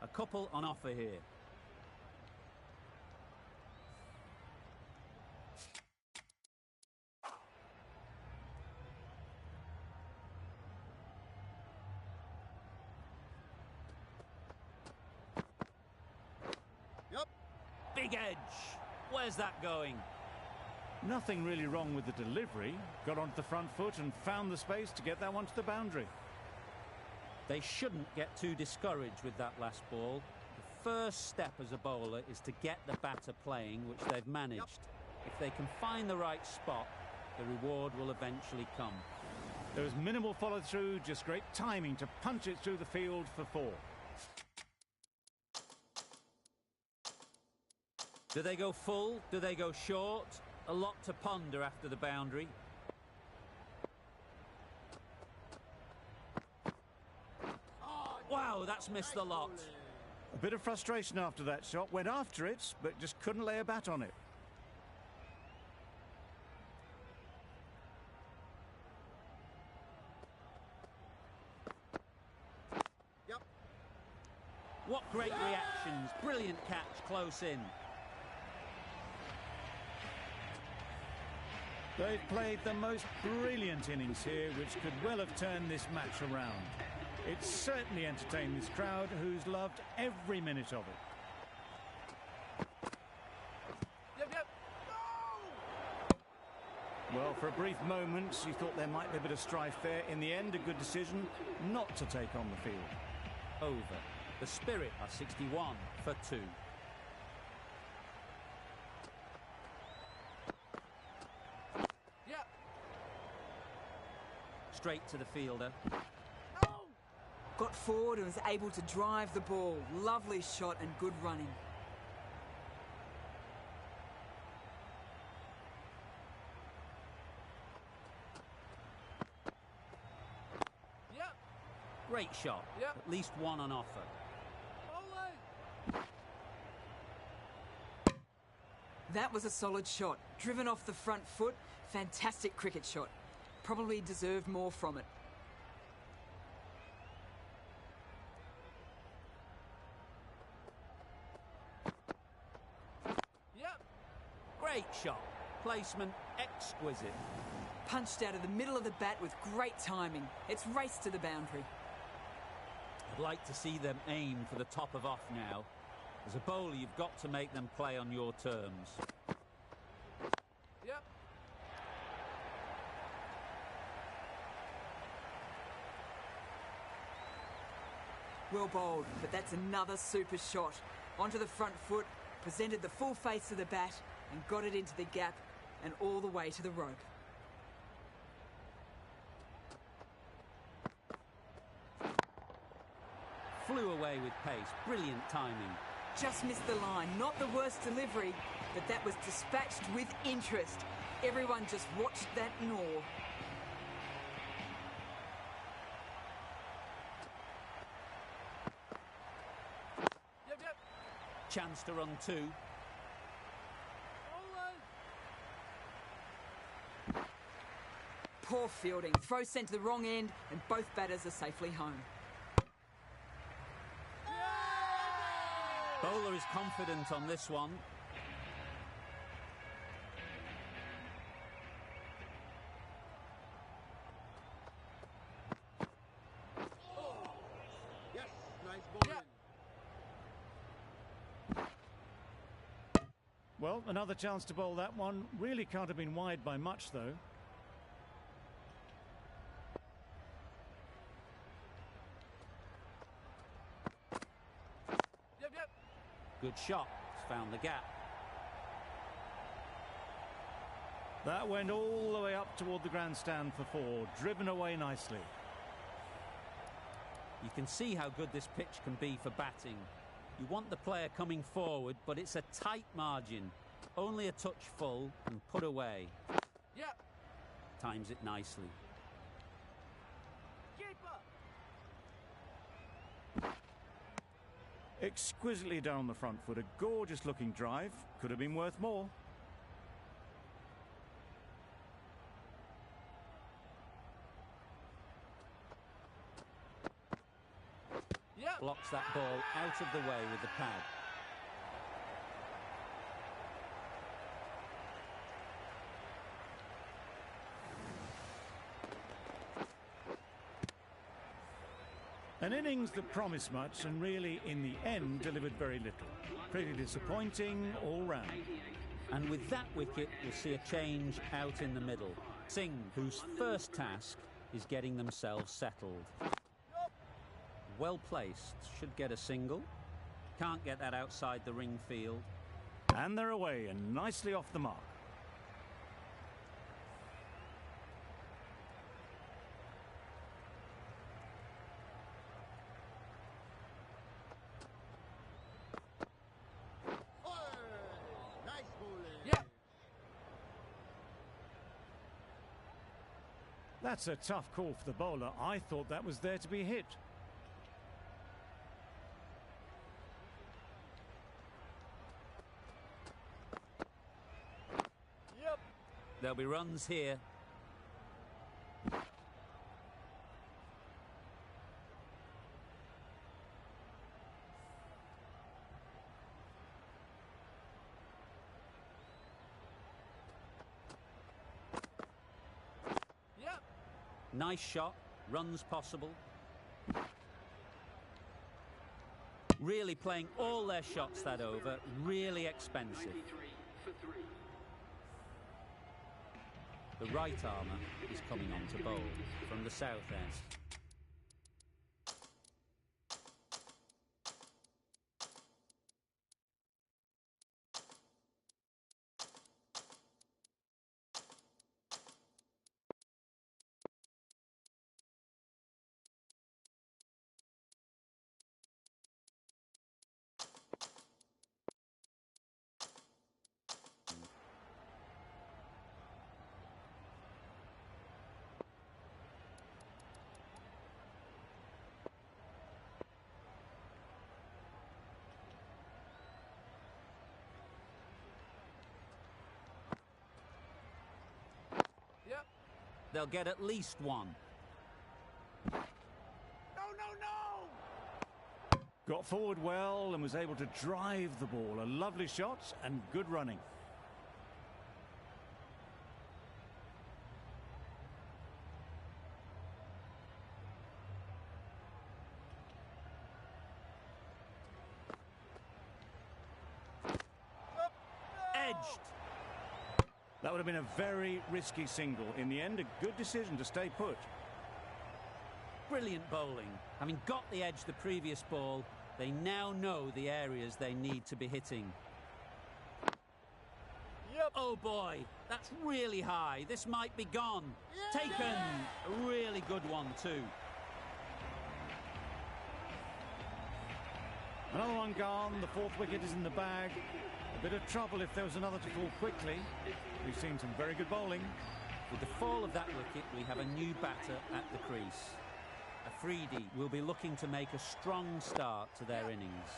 A couple on offer here. Yep. Big edge. Where's that going? Nothing really wrong with the delivery. Got onto the front foot and found the space to get that one to the boundary. They shouldn't get too discouraged with that last ball. The first step as a bowler is to get the batter playing, which they've managed. Yep. If they can find the right spot, the reward will eventually come. There was minimal follow-through, just great timing to punch it through the field for 4. Do they go full? Do they go short? A lot to ponder after the boundary. Wow, that's missed the lot. A bit of frustration after that shot. Went after it, but just couldn't lay a bat on it. Yep. What great reactions. Brilliant catch close in. They've played the most brilliant innings here, which could well have turned this match around. It certainly entertained this crowd, who's loved every minute of it. Yep, yep. No! Well, for a brief moment, you thought there might be a bit of strife there. In the end, a good decision not to take on the field. Over. The Spirit are 61 for 2. Yep. Straight to the fielder. No! Got forward and was able to drive the ball. Lovely shot and good running. Yep. Great shot. Yep. At least one on offer. Ole! That was a solid shot. Driven off the front foot. Fantastic cricket shot. Probably deserved more from it. Yep. Great shot. Placement exquisite. Punched out of the middle of the bat with great timing. It's raced to the boundary. I'd like to see them aim for the top of off now. As a bowler, you've got to make them play on your terms. Yep. Well bowled, but that's another super shot. Onto the front foot, presented the full face of the bat and got it into the gap and all the way to the rope. Flew away with pace. Brilliant timing. Just missed the line. Not the worst delivery, but that was dispatched with interest. Everyone just watched that in awe. Yep, yep. Chance to run 2. Ole! Poor fielding. Throw sent to the wrong end and both batters are safely home. Bowler is confident on this one. Yes, nice ball. Yep. Well, another chance to bowl that one. Really can't have been wide by much, though. Yep, yep. Good shot. Found the gap. That went all the way up toward the grandstand for 4. Driven away nicely. You can see how good this pitch can be for batting. You want the player coming forward, but it's a tight margin. Only a touch full and put away. Yep. Times it nicely. Keeper. Exquisitely down the front foot. A gorgeous looking drive. Could have been worth more. Yep. Blocks that ball out of the way with the pad. An innings that promised much and really, in the end, delivered very little. Pretty disappointing all round. And with that wicket, we'll see a change out in the middle. Singh, whose first task is getting themselves settled. Well placed, should get a single. Can't get that outside the ring field. And they're away and nicely off the mark. Yep. That's a tough call for the bowler. I thought that was there to be hit. Yep. There'll be runs here. Yep. Nice shot, runs possible. Really playing all their shots that over, really expensive. The right armour is coming on to bowl from the south end. Yep. They'll get at least one. No, no, no! Got forward well and was able to drive the ball. A lovely shot and good running. Edged. That would have been a very risky single. In the end, a good decision to stay put. Brilliant bowling. Having got the edge the previous ball, they now know the areas they need to be hitting. Yep. Oh boy, that's really high. This might be gone. Taken. A really good one too. Another one gone. The fourth wicket is in the bag. A bit of trouble if there was another to fall quickly. We've seen some very good bowling. With the fall of that wicket, we have a new batter at the crease. Afridi will be looking to make a strong start to their innings.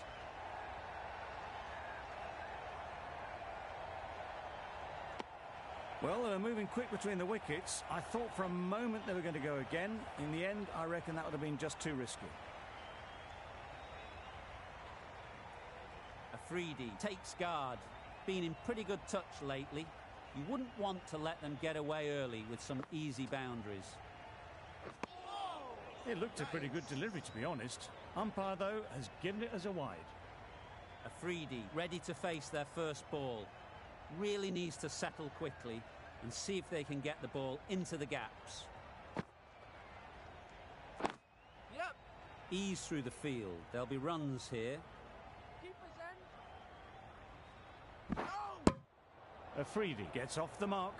Well, they were moving quick between the wickets. I thought for a moment they were going to go again. In the end, I reckon that would have been just too risky. Afridi takes guard. Been in pretty good touch lately. You wouldn't want to let them get away early with some easy boundaries. It looked a pretty good delivery, to be honest. Umpire, though, has given it as a wide. Afridi ready to face their first ball. Really needs to settle quickly and see if they can get the ball into the gaps. Yep. Ease through the field. There'll be runs here. Keeper's end. No! Afridi gets off the mark.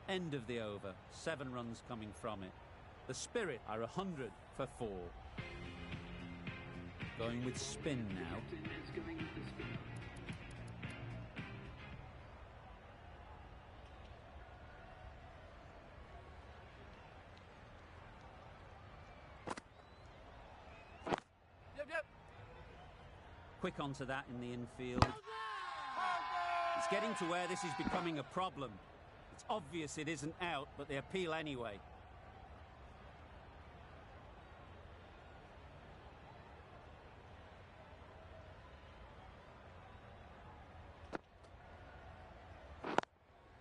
End of the over. 7 runs coming from it. The Spirit are 100 for 4. Going with spin now. Yep. Quick onto that in the infield. It's getting to where this is becoming a problem. It's obvious it isn't out, but they appeal anyway.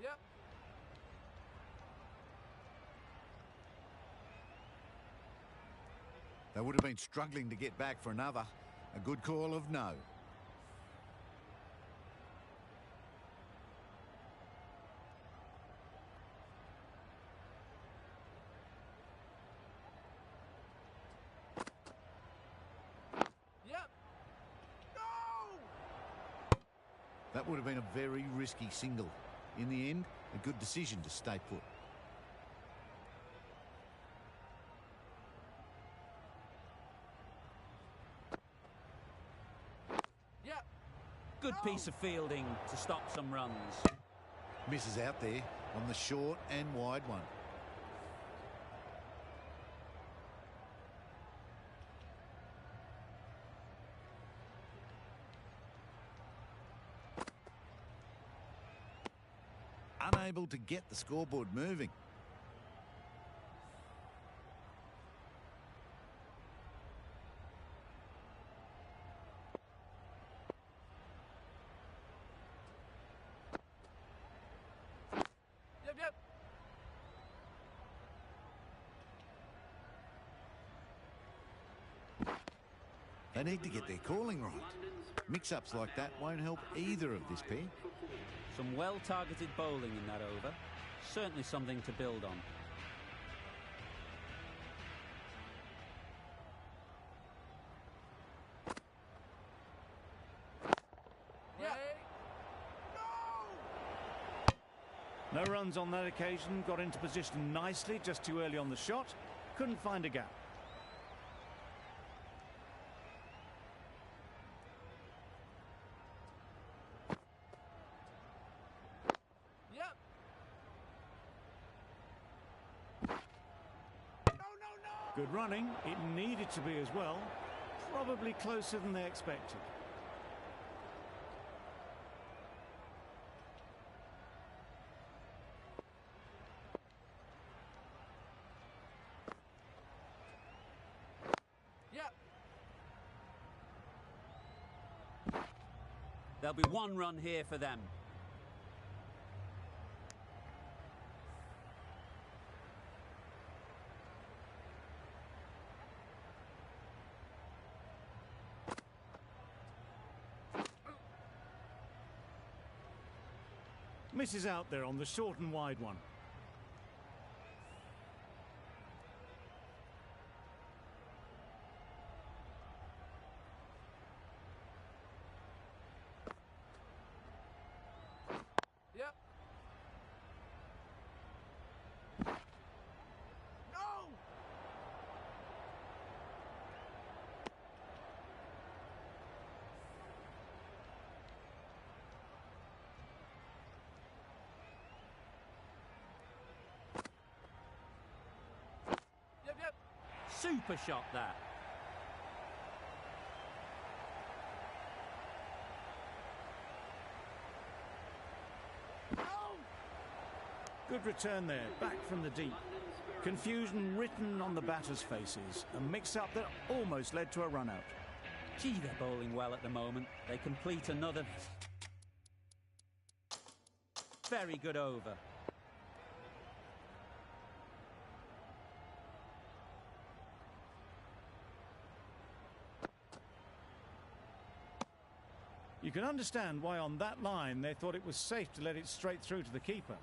Yep. They would have been struggling to get back for another. A good call of no. Yep. No! That would have been a very risky single. In the end, a good decision to stay put. Yep. Good piece of fielding to stop some runs. Misses out there on the short and wide one. Unable to get the scoreboard moving. Yep. They need to get their calling right. Mix-ups like that won't help either of this pair. Some well-targeted bowling in that over. Certainly something to build on. Yep. No runs on that occasion. Got into position nicely, just too early on the shot. Couldn't find a gap. Yep. No. Good running. It needed to be as well. Probably closer than they expected. Yep. There'll be 1 run here for them. Misses out there on the short and wide one. Yep. No! Yep. Super shot that. No! Good return there, back from the deep. Confusion written on the batters' faces. A mix-up that almost led to a run-out. Gee, they're bowling well at the moment. They complete another very good over. You can understand why on that line they thought it was safe to let it straight through to the keeper.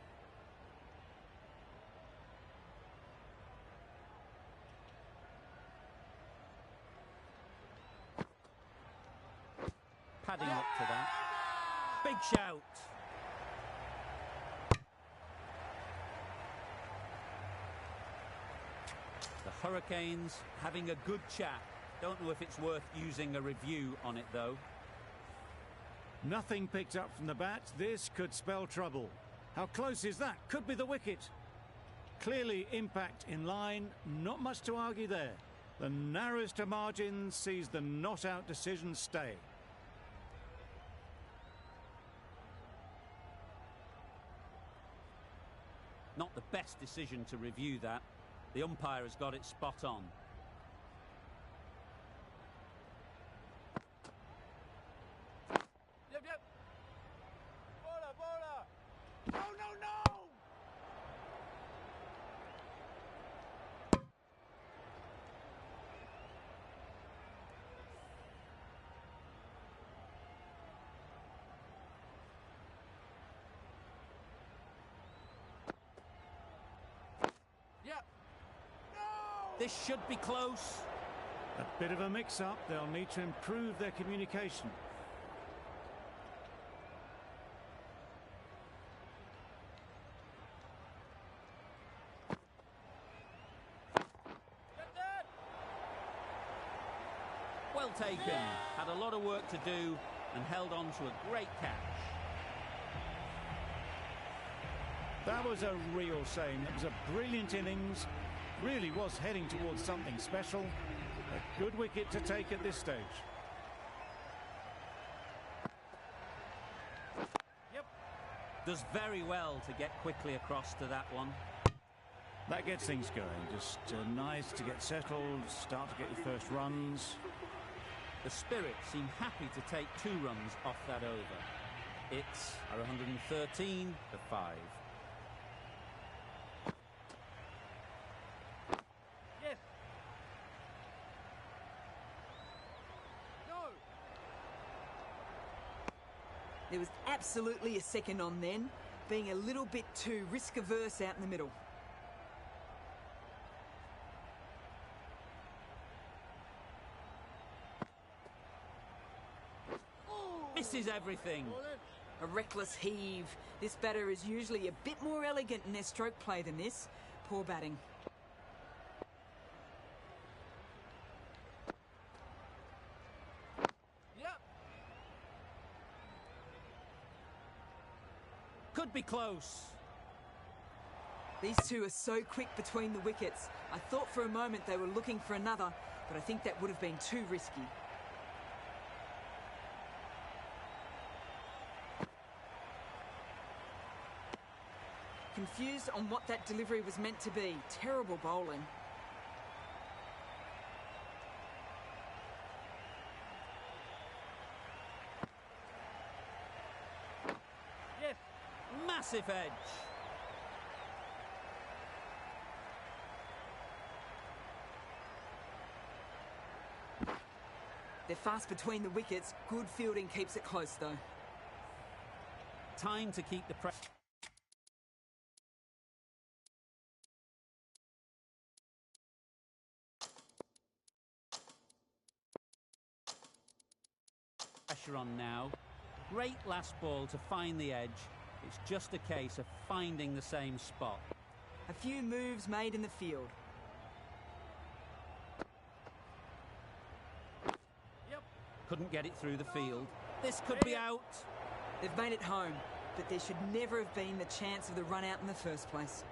Padding up to that. Big shout. Hurricanes having a good chat. Don't know if it's worth using a review on it, though. Nothing picked up from the bat. This could spell trouble. How close is that? Could be the wicket. Clearly impact in line. Not much to argue there. The narrowest of margins sees the not-out decision stay. Not the best decision to review that. The umpire has got it spot on. Yep, yep. Bowler, bowler. No, no, no! Yep. No! This should be close. A bit of a mix-up. They'll need to improve their communication. Get that! Well taken. Had a lot of work to do and held on to a great catch. That was a real shame. It was a brilliant innings. Really was heading towards something special. A good wicket to take at this stage. Yep. Does very well to get quickly across to that one. That gets things going. Just nice to get settled, start to get your first runs. The Spirit seem happy to take 2 runs off that over. It's 113 to 5. Yes. No. There was absolutely a second on then, being a little bit too risk-averse out in the middle. Misses everything. A reckless heave. This batter is usually a bit more elegant in their stroke play than this. Poor batting. Yep. Could be close. These two are so quick between the wickets. I thought for a moment they were looking for another, but I think that would have been too risky. Confused on what that delivery was meant to be. Terrible bowling. Yes. Massive edge. They're fast between the wickets. Good fielding keeps it close though. Time to keep the pressure on now. Great last ball to find the edge. It's just a case of finding the same spot. A few moves made in the field. Yep. Couldn't get it through the field. This could be out. They've made it home, but there should never have been the chance of the run out in the first place.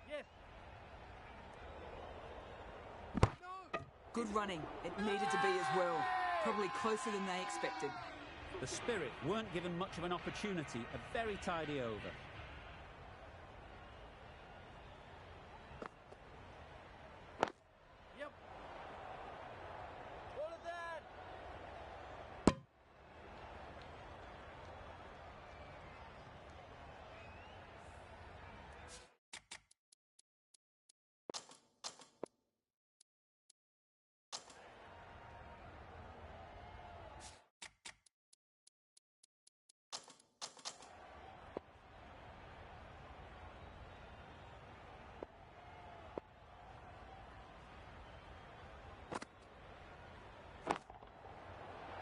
Yes. No. Good running. It needed to be as well. Probably closer than they expected. The Spirit weren't given much of an opportunity. A very tidy over. Yep. All of that.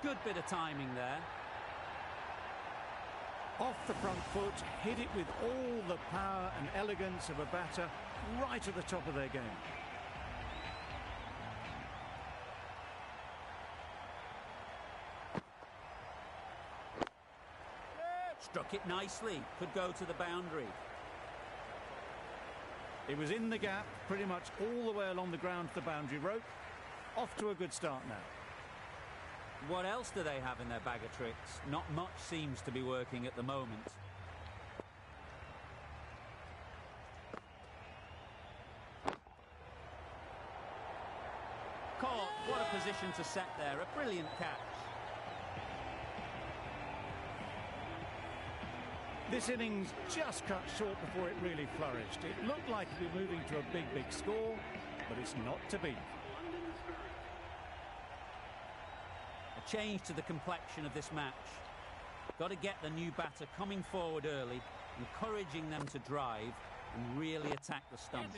Good bit of timing there. Off the front foot, hit it with all the power and elegance of a batter right at the top of their game. Struck it nicely. Could go to the boundary. It was in the gap, pretty much all the way along the ground to the boundary rope. Off to a good start now. What else do they have in their bag of tricks? Not much seems to be working at the moment. Caught. What a position to set there. A brilliant catch. This innings just cut short before it really flourished. It looked like it was moving to a big, big score, but it's not to be. A change to the complexion of this match. Got to get the new batter coming forward early, encouraging them to drive and really attack the stumps.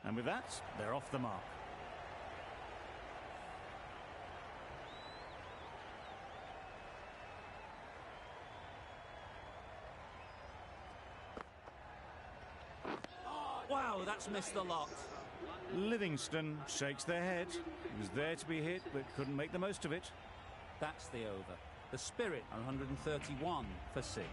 And with that, they're off the mark. Wow, that's missed the lot. Livingston shakes their head. He was there to be hit, but couldn't make the most of it. That's the over. The Spirit are 131 for 6.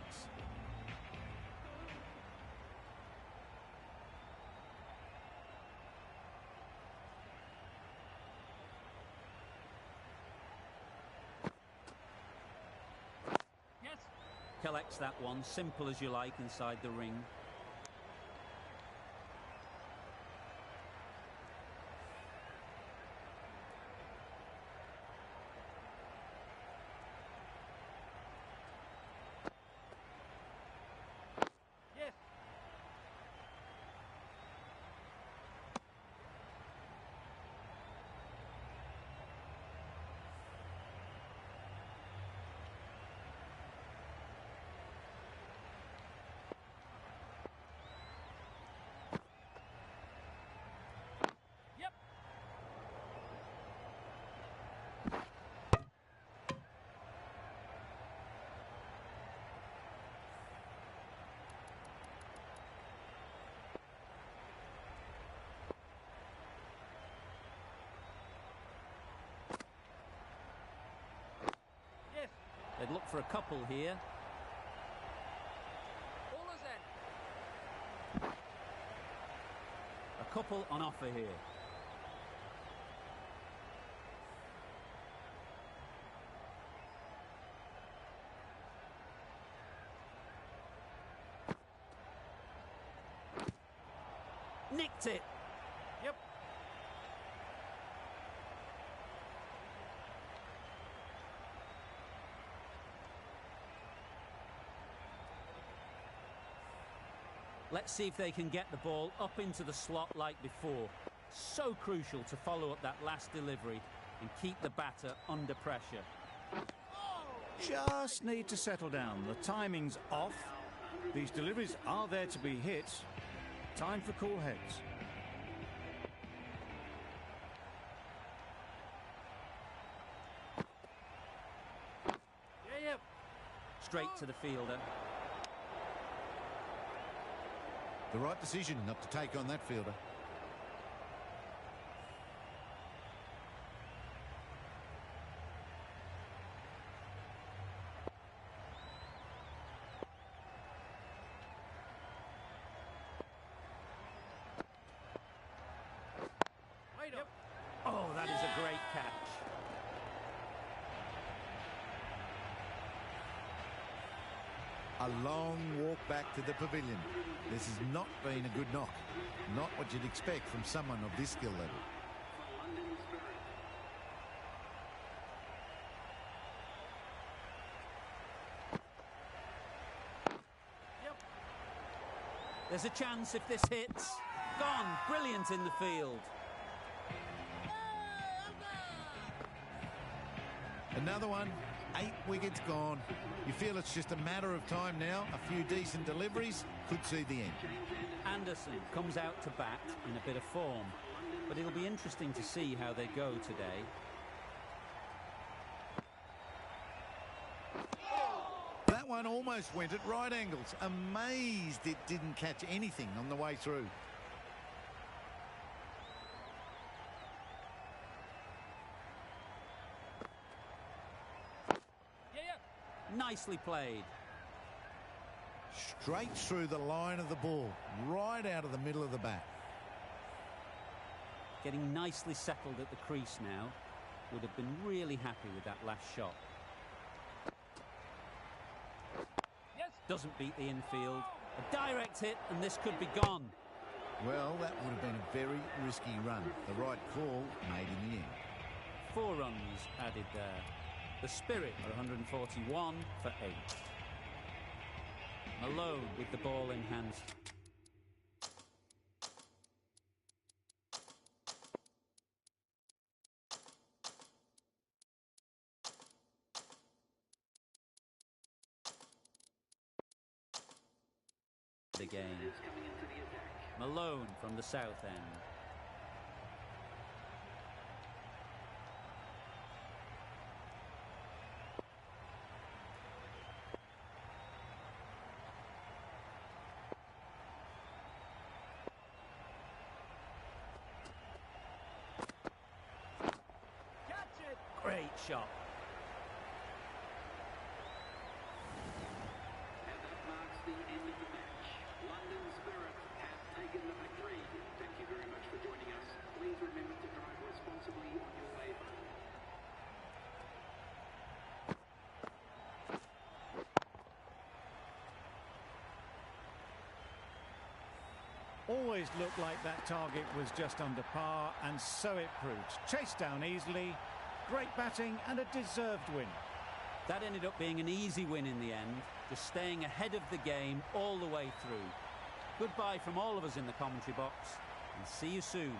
Yes. Collects that one, simple as you like, inside the ring. They'd look for a couple here. A couple on offer here. Nicked it. Yep. Let's see if they can get the ball up into the slot like before. So crucial to follow up that last delivery and keep the batter under pressure. Just need to settle down. The timing's off. These deliveries are there to be hit. Time for cool heads. Yep. Straight to the fielder. The right decision not to take on that fielder. Yep. Oh, that is a great catch. A long walk back to the pavilion. This has not been a good knock. Not what you'd expect from someone of this skill level. There's a chance if this hits. Gone. Brilliant in the field. Another one. 8 wickets gone. You feel it's just a matter of time now. A few decent deliveries could see the end. Anderson comes out to bat in a bit of form. but it'll be interesting to see how they go today. That one almost went at right angles. Amazed it didn't catch anything on the way through. Nicely played. Straight through the line of the ball, right out of the middle of the bat. Getting nicely settled at the crease now. Would have been really happy with that last shot. Yes. Doesn't beat the infield. A direct hit and this could be gone. Well, that would have been a very risky run. The right call made in the end. 4 runs added there. The Spirit are 141 for 8. Malone with the ball in hand. Again. Malone from the south end. Great shot. And that marks the end of the match. London Spirit have taken the victory. Thank you very much for joining us. Please remember to drive responsibly on your way home. Always looked like that target was just under par, and so it proved. Chased down easily, great batting and a deserved win. That ended up being an easy win in the end, just staying ahead of the game all the way through. Goodbye from all of us in the commentary box, and see you soon.